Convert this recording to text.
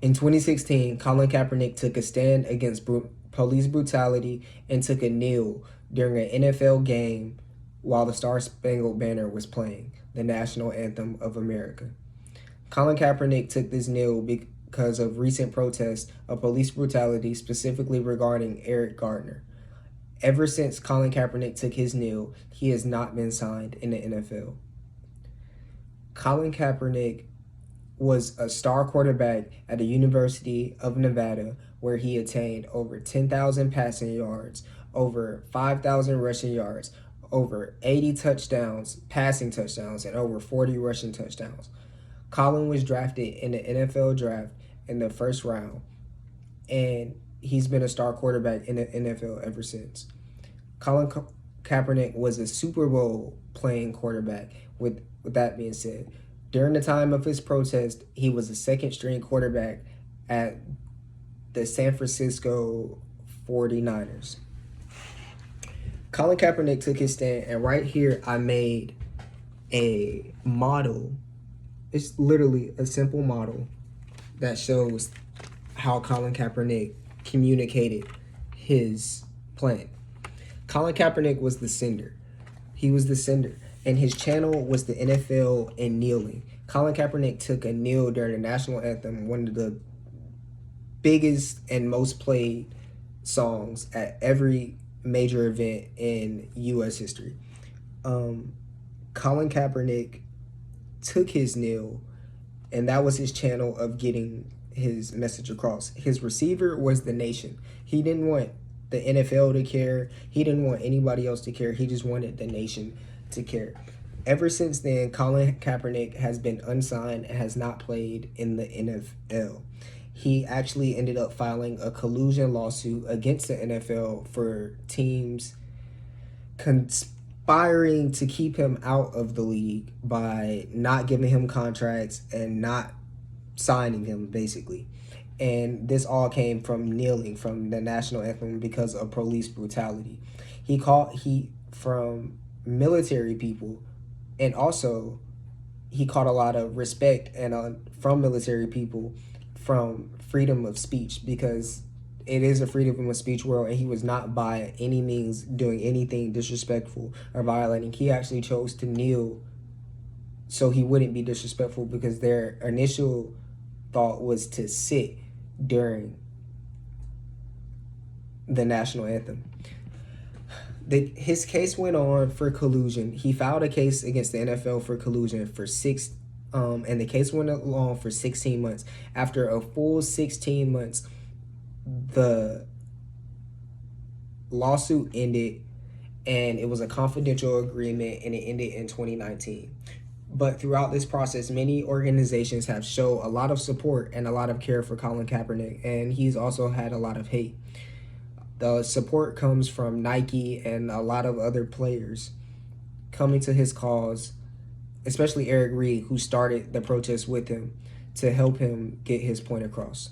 In 2016, Colin Kaepernick took a stand against police brutality and took a kneel during an NFL game while the Star-Spangled Banner was playing, the national anthem of America. Colin Kaepernick took this kneel because of recent protests of police brutality, specifically regarding Eric Gardner. Ever since Colin Kaepernick took his kneel, he has not been signed in the NFL. Colin Kaepernick was a star quarterback at the University of Nevada, where he attained over 10,000 passing yards, over 5,000 rushing yards, over 80 touchdowns, passing touchdowns, and over 40 rushing touchdowns. Colin was drafted in the NFL draft in the first round, and he's been a star quarterback in the NFL ever since. Colin Kaepernick was a Super Bowl playing quarterback. With that being said, during the time of his protest, he was a second string quarterback at the San Francisco 49ers. Colin Kaepernick took his stand, and right here I made a model. It's literally a simple model that shows how Colin Kaepernick communicated his plan. Colin Kaepernick was the sender. He was the sender, and his channel was the NFL and kneeling. Colin Kaepernick took a kneel during the national anthem, one of the biggest and most played songs at every major event in U.S. history. Colin Kaepernick took his kneel, and that was his channel of getting his message across. His receiver was the nation. He didn't want the NFL to care. He didn't want anybody else to care. He just wanted the nation to care. Ever since then, Colin Kaepernick has been unsigned and has not played in the NFL. He actually ended up filing a collusion lawsuit against the NFL for teams conspiring to keep him out of the league by not giving him contracts and not signing him, basically. And this all came from kneeling from the national anthem because of police brutality. He called heat from military people, and also he caught a lot of respect and from military people from freedom of speech, because it is a freedom of speech world, and he was not by any means doing anything disrespectful or violating. He actually chose to kneel so he wouldn't be disrespectful, because their initial thought was to sit during the national anthem. His case went on for collusion. He filed a case against the NFL for collusion for and the case went along for 16 months. After a full 16 months, the lawsuit ended, and it was a confidential agreement, and it ended in 2019. But throughout this process, many organizations have shown a lot of support and a lot of care for Colin Kaepernick, and he's also had a lot of hate. The support comes from Nike and a lot of other players coming to his cause, especially Eric Reed, who started the protest with him to help him get his point across.